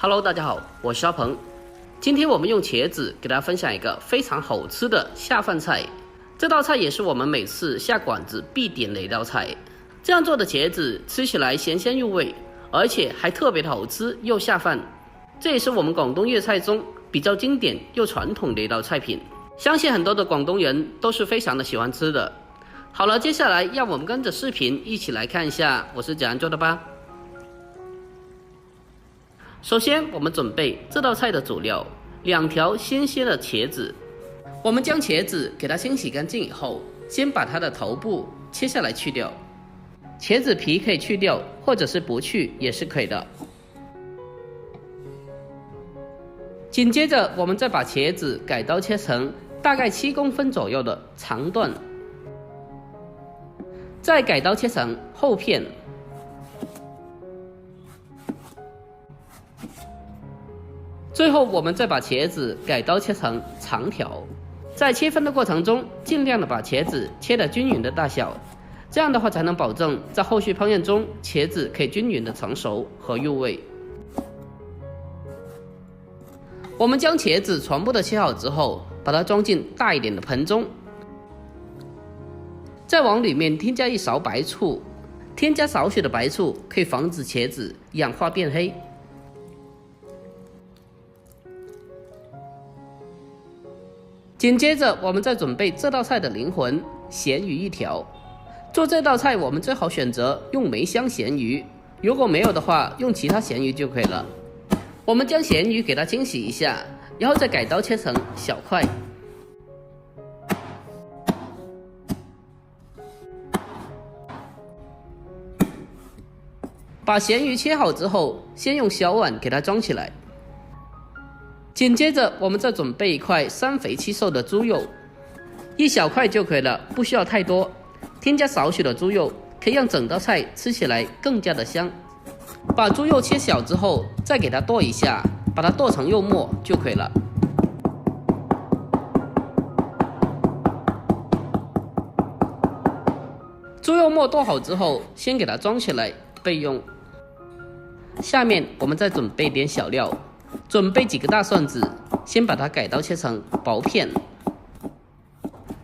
Hello， 大家好，我是肖鹏。今天我们用茄子给大家分享一个非常好吃的下饭菜。这道菜也是我们每次下馆子必点的一道菜。这样做的茄子吃起来咸鲜入味，而且还特别的好吃又下饭。这也是我们广东粤菜中比较经典又传统的一道菜品，相信很多的广东人都是非常的喜欢吃的。好了，接下来让我们跟着视频一起来看一下我是怎样做的吧。首先我们准备这道菜的主料，2条新鲜的茄子。我们将茄子给它清洗干净以后，先把它的头部切下来去掉，茄子皮可以去掉，或者是不去也是可以的。紧接着我们再把茄子改刀切成大概7公分左右的长段，再改刀切成厚片。最后我们再把茄子改刀切成长条，在切分的过程中尽量的把茄子切得均匀的大小，这样的话才能保证在后续烹饪中茄子可以均匀的成熟和入味。我们将茄子全部的切好之后，把它装进大一点的盆中，再往里面添加1勺白醋，添加少许的白醋可以防止茄子氧化变黑。紧接着我们再准备这道菜的灵魂咸鱼1条。做这道菜我们最好选择用梅香咸鱼，如果没有的话用其他咸鱼就可以了。我们将咸鱼给它清洗一下，然后再改刀切成小块。把咸鱼切好之后，先用小碗给它装起来。紧接着我们再准备一块3肥7瘦的猪肉，1小块就可以了，不需要太多。添加少许的猪肉，可以让整道菜吃起来更加的香。把猪肉切小之后，再给它剁一下，把它剁成肉末就可以了。猪肉末剁好之后，先给它装起来备用。下面我们再准备点小料，准备几个大蒜子，先把它改刀切成薄片。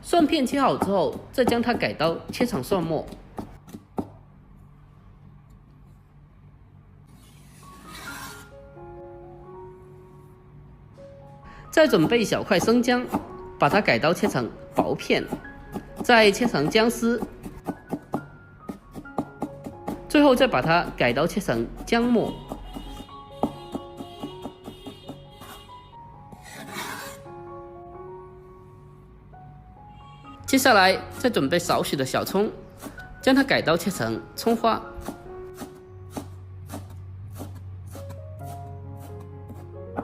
蒜片切好之后，再将它改刀切成蒜末。再准备1小块生姜，把它改刀切成薄片，再切成姜丝，最后再把它改刀切成姜末。接下来再准备少许的小葱，将它改刀切成葱花。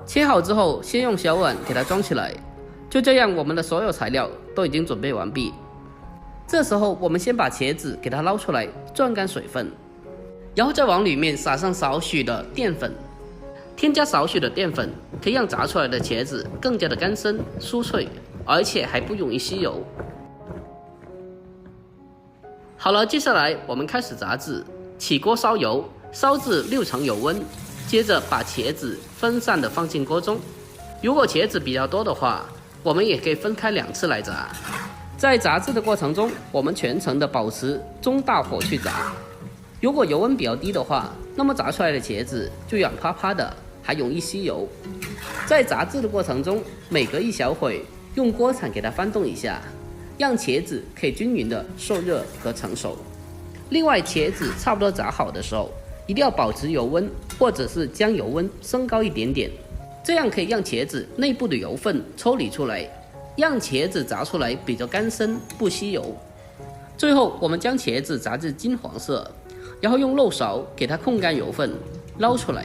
切好之后，先用小碗给它装起来。就这样，我们的所有材料都已经准备完毕。这时候我们先把茄子给它捞出来，攥干水分，然后再往里面撒上少许的淀粉。添加少许的淀粉，可以让炸出来的茄子更加的干身酥脆，而且还不容易吸油。好了，接下来我们开始炸制。起锅烧油，烧至6成油温，接着把茄子分散的放进锅中。如果茄子比较多的话，我们也可以分开2次来炸。在炸制的过程中，我们全程的保持中大火去炸。如果油温比较低的话，那么炸出来的茄子就软趴趴的，还容易吸油。在炸制的过程中，每隔1小会用锅铲给它翻动一下，让茄子可以均匀的受热和成熟。另外，茄子差不多炸好的时候，一定要保持油温，或者是将油温升高一点点，这样可以让茄子内部的油分抽离出来，让茄子炸出来比较干身不吸油。最后我们将茄子炸至金黄色，然后用漏勺给它控干油分，捞出来。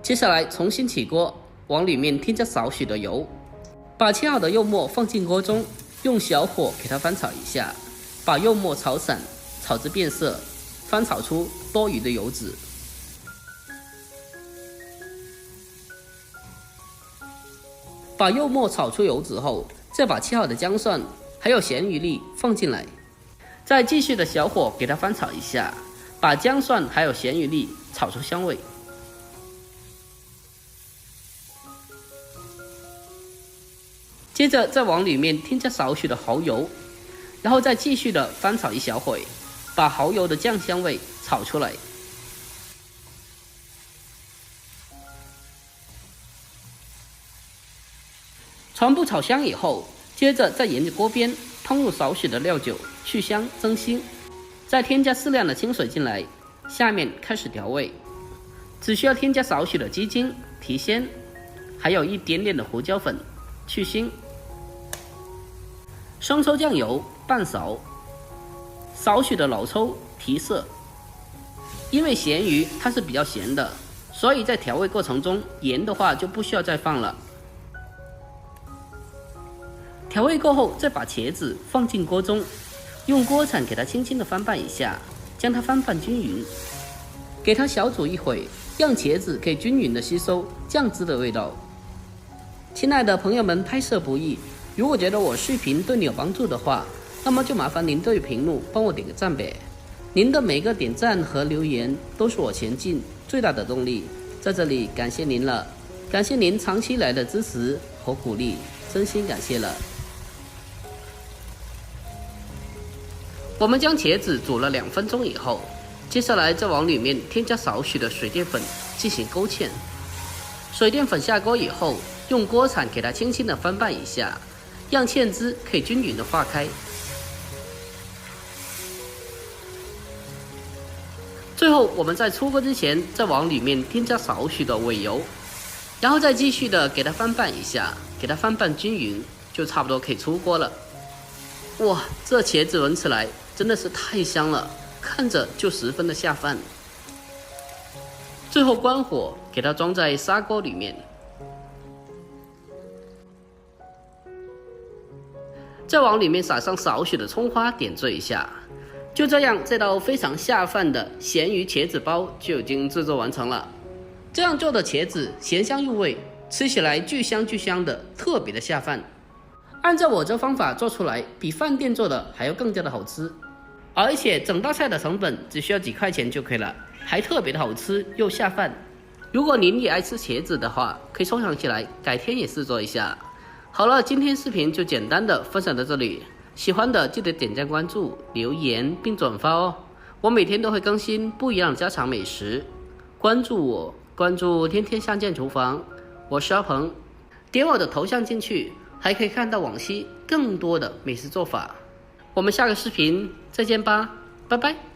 接下来重新起锅，往里面添加少许的油，把切好的肉末放进锅中，用小火给它翻炒一下，把肉末炒散，炒至变色，翻炒出多余的油脂。把肉末炒出油脂后，再把切好的姜蒜还有咸鱼粒放进来，再继续的小火给它翻炒一下，把姜蒜还有咸鱼粒炒出香味。接着再往里面添加少许的蚝油，然后再继续的翻炒一小会，把蚝油的酱香味炒出来。全部炒香以后，接着再沿着锅边烹入少许的料酒，去香增腥，再添加适量的清水进来。下面开始调味，只需要添加少许的鸡精提鲜，还有一点点的胡椒粉去腥，生抽酱油半勺，少许的老抽提色。因为咸鱼它是比较咸的，所以在调味过程中盐的话就不需要再放了。调味过后，再把茄子放进锅中，用锅铲给它轻轻的翻拌一下，将它翻拌均匀，给它小煮一会，让茄子可以均匀的吸收酱汁的味道。亲爱的朋友们，拍摄不易，如果觉得我视频对你有帮助的话，那么就麻烦您对屏幕帮我点个赞呗。您的每个点赞和留言都是我前进最大的动力，在这里感谢您了，感谢您长期来的支持和鼓励，真心感谢了。我们将茄子煮了2分钟以后，接下来再往里面添加少许的水淀粉进行勾芡。水淀粉下锅以后，用锅铲给它轻轻的翻拌一下，让芡汁可以均匀的化开。最后我们在出锅之前，再往里面添加少许的尾油，然后再继续的给它翻拌一下，给它翻拌均匀，就差不多可以出锅了。哇，这茄子闻起来真的是太香了，看着就十分的下饭。最后关火，给它装在砂锅里面，再往里面撒上少许的葱花点缀一下。就这样，这道非常下饭的咸鱼茄子包就已经制作完成了。这样做的茄子咸香入味，吃起来巨香巨香的，特别的下饭。按照我这方法做出来，比饭店做的还要更加的好吃，而且整道菜的成本只需要几块钱就可以了，还特别的好吃又下饭。如果您也爱吃茄子的话，可以收藏起来，改天也试做一下。好了，今天视频就简单的分享到这里，喜欢的记得点赞关注、留言并转发哦。我每天都会更新不一样的家常美食，关注我，关注天天相见厨房，我是阿鹏，点我的头像进去，还可以看到往期更多的美食做法。我们下个视频再见吧，拜拜。